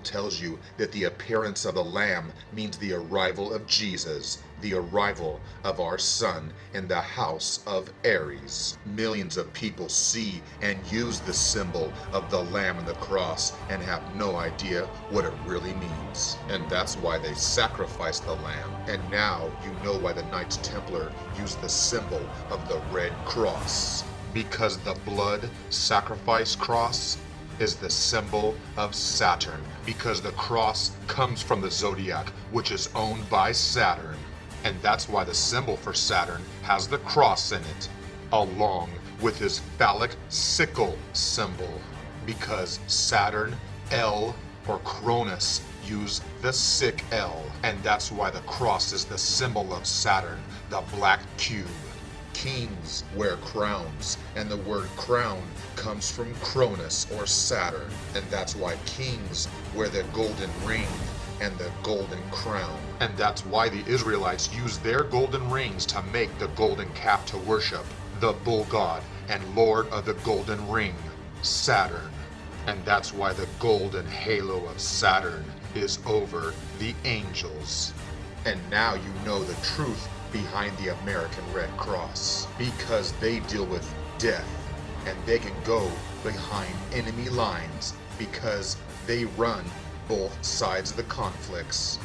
tells you that the appearance of the Lamb means the arrival of Jesus, the arrival of our Son in the house of Aries. Millions of people see and use the symbol of the Lamb and the cross and have no idea what it really means. And that's why they sacrifice the Lamb. And now you know why the Knights Templar used the symbol of the red cross. Because the blood sacrifice cross is the symbol of Saturn, because the cross comes from the zodiac, which is owned by Saturn. And that's why the symbol for Saturn has the cross in it, along with his phallic sickle symbol, because Saturn, L, or Cronus use the sick L, and that's why the cross is the symbol of Saturn, the black cube. Kings wear crowns, and the word crown comes from Cronus or Saturn, and that's why kings wear the golden ring and the golden crown. And that's why the Israelites used their golden rings to make the golden calf to worship the bull god and lord of the golden ring, Saturn. And that's why the golden halo of Saturn is over the angels. And now you know the truth behind the American Red Cross, because they deal with death, and they can go behind enemy lines because they run both sides of the conflicts.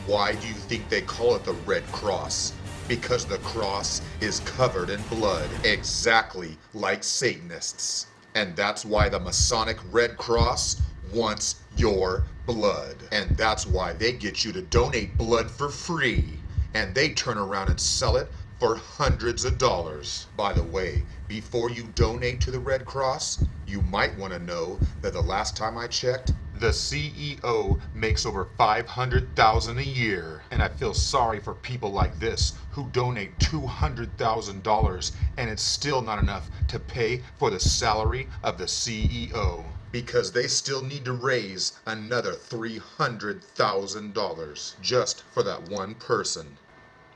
Why do you think they call it the Red Cross? Because the cross is covered in blood, exactly like Satanists. And that's why the Masonic Red Cross wants your blood. And that's why they get you to donate blood for free. And they turn around and sell it for hundreds of dollars. By the way, before you donate to the Red Cross, you might want to know that the last time I checked, the CEO makes over $500,000 a year. And I feel sorry for people like this who donate $200,000 and it's still not enough to pay for the salary of the CEO. Because they still need to raise another $300,000 just for that one person.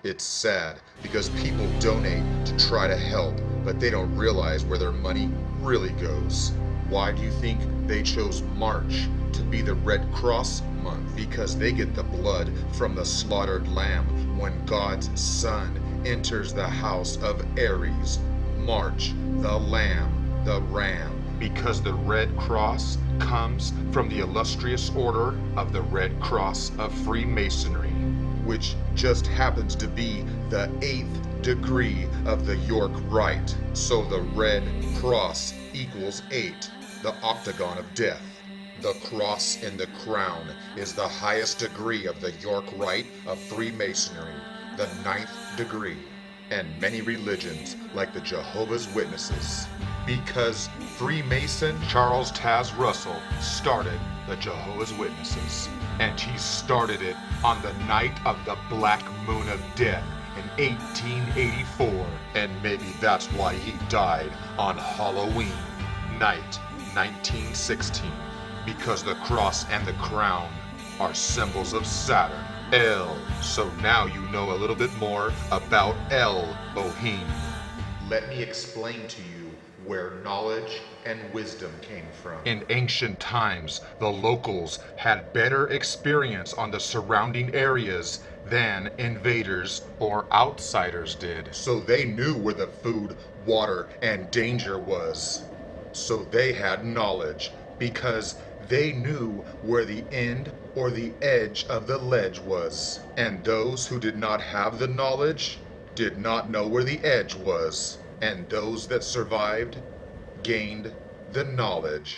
It's sad because people donate to try to help, but they don't realize where their money really goes. Why do you think they chose March to be the Red Cross month? Because they get the blood from the slaughtered lamb when God's Son enters the house of Aries. March, the lamb, the ram. Because the Red Cross comes from the illustrious order of the Red Cross of Freemasonry, which just happens to be the 8th degree of the York Rite. So the Red Cross equals 8, the octagon of death. The cross in the crown is the highest degree of the York Rite of Freemasonry, the 9th degree. And many religions, like the Jehovah's Witnesses. Because Freemason Charles Taz Russell started the Jehovah's Witnesses. And he started it on the night of the Black Moon of Death in 1884. And maybe that's why he died on Halloween night 1916. Because the cross and the crown are symbols of Saturn. L. So now you know a little bit more about Elohim. Let me explain to you where knowledge and wisdom came from. In ancient times, the locals had better experience on the surrounding areas than invaders or outsiders did. So they knew where the food, water, and danger was. So they had knowledge, because they knew where the end or the edge of the ledge was. And those who did not have the knowledge did not know where the edge was. And those that survived gained the knowledge.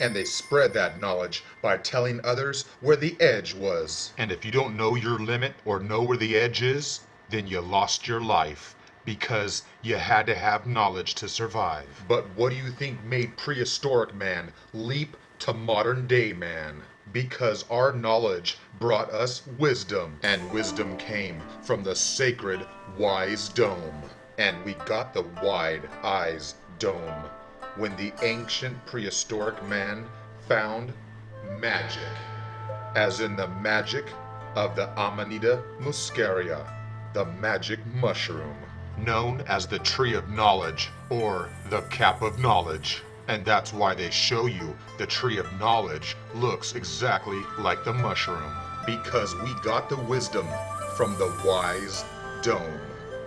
And they spread that knowledge by telling others where the edge was. And if you don't know your limit or know where the edge is, then you lost your life, because you had to have knowledge to survive. But what do you think made prehistoric man leap to modern day man? Because our knowledge brought us wisdom, and wisdom came from the sacred wise dome. And we got the wide eyes dome when the ancient prehistoric man found magic, as in the magic of the Amanita muscaria, the magic mushroom, known as the tree of knowledge or the cap of knowledge. And that's why they show you the tree of knowledge looks exactly like the mushroom. Because we got the wisdom from the wise dome.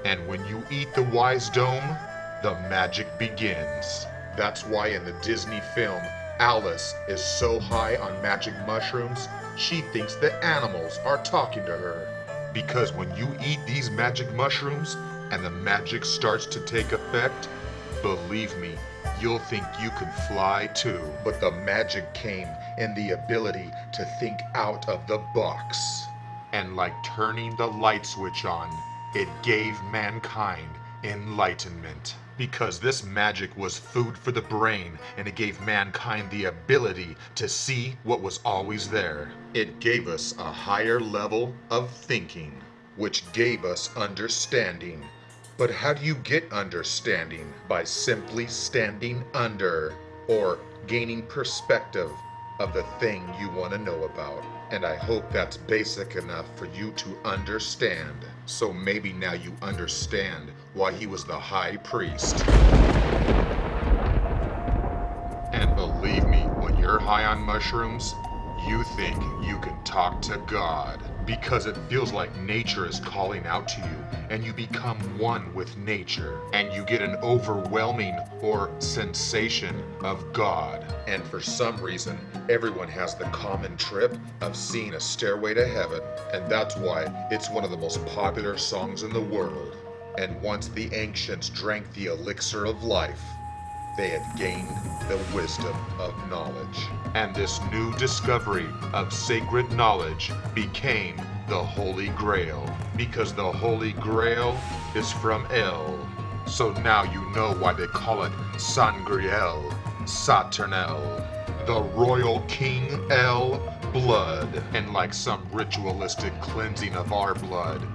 And when you eat the wise dome, the magic begins. That's why in the Disney film, Alice is so high on magic mushrooms, she thinks the animals are talking to her. Because when you eat these magic mushrooms and the magic starts to take effect, believe me, you'll think you can fly too. But the magic came in the ability to think out of the box. And like turning the light switch on, it gave mankind enlightenment. Because this magic was food for the brain, and it gave mankind the ability to see what was always there. It gave us a higher level of thinking, which gave us understanding. But how do you get understanding? By simply standing under, or gaining perspective of the thing you want to know about. And I hope that's basic enough for you to understand. So maybe now you understand why he was the high priest. And believe me, when you're high on mushrooms, you think you can talk to God. Because it feels like nature is calling out to you, and you become one with nature, and you get an overwhelming or sensation of God. And for some reason, everyone has the common trip of seeing a stairway to heaven, and that's why it's one of the most popular songs in the world. And once the ancients drank the elixir of life, they had gained the wisdom of knowledge. And this new discovery of sacred knowledge became the Holy Grail, because the Holy Grail is from El. So now you know why they call it Sangriel, Saturnel, the royal King El blood. And like some ritualistic cleansing of our blood,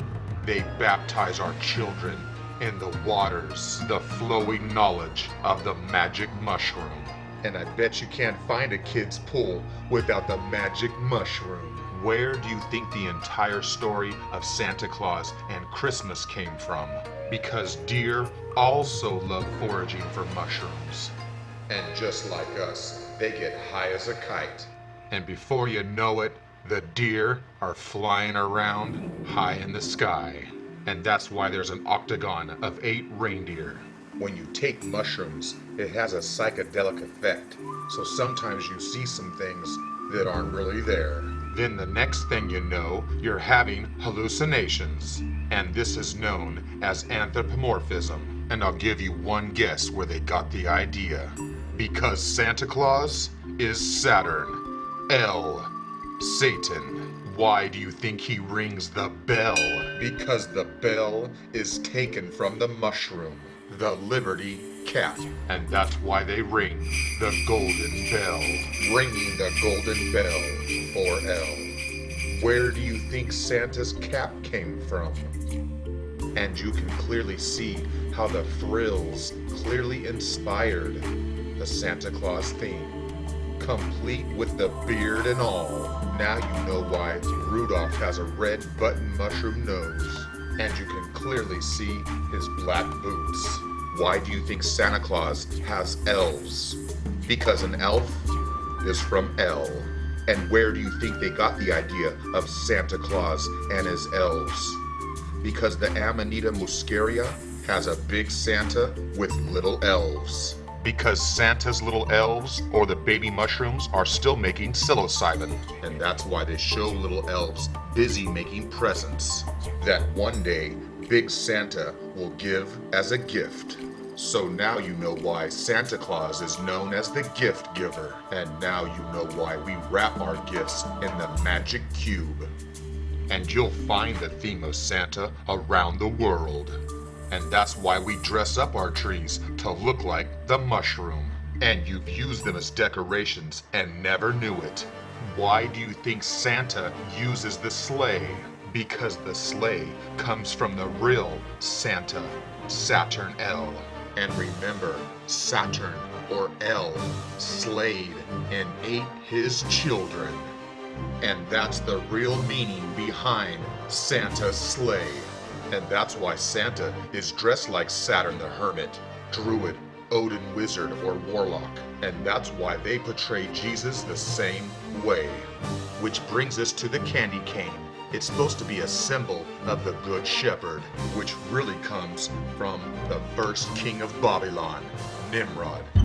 they baptize our children in the waters, the flowing knowledge of the magic mushroom. And I bet you can't find a kid's pool without the magic mushroom. Where do you think the entire story of Santa Claus and Christmas came from? Because deer also love foraging for mushrooms. And just like us, they get high as a kite. And before you know it, the deer are flying around high in the sky. And that's why there's an octagon of 8 reindeer. When you take mushrooms, it has a psychedelic effect. So sometimes you see some things that aren't really there. Then the next thing you know, you're having hallucinations. And this is known as anthropomorphism. And I'll give you one guess where they got the idea. Because Santa Claus is Saturn. El, Satan. Why do you think he rings the bell? Because the bell is taken from the mushroom, the Liberty Cat. And that's why they ring the golden bell. Ringing the golden bell for El. Where do you think Santa's cap came from? And you can clearly see how the frills clearly inspired the Santa Claus theme. Complete with the beard and all. Now you know why Rudolph has a red button mushroom nose. And you can clearly see his black boots. Why do you think Santa Claus has elves? Because an elf is from El. And where do you think they got the idea of Santa Claus and his elves? Because the Amanita muscaria has a big Santa with little elves. Because Santa's little elves, or the baby mushrooms, are still making psilocybin. And that's why they show little elves busy making presents that one day Big Santa will give as a gift. So now you know why Santa Claus is known as the gift giver. And now you know why we wrap our gifts in the magic cube. And you'll find the theme of Santa around the world. And that's why we dress up our trees to look like the mushroom. And you've used them as decorations and never knew it. Why do you think Santa uses the sleigh? Because the sleigh comes from the real Santa, Saturn El. And remember, Saturn, or El, slayed and ate his children. And that's the real meaning behind Santa's sleigh. And that's why Santa is dressed like Saturn the Hermit, Druid, Odin wizard or warlock, and that's why they portray Jesus the same way. Which brings us to the candy cane. It's supposed to be a symbol of the Good Shepherd, which really comes from the first king of Babylon, Nimrod.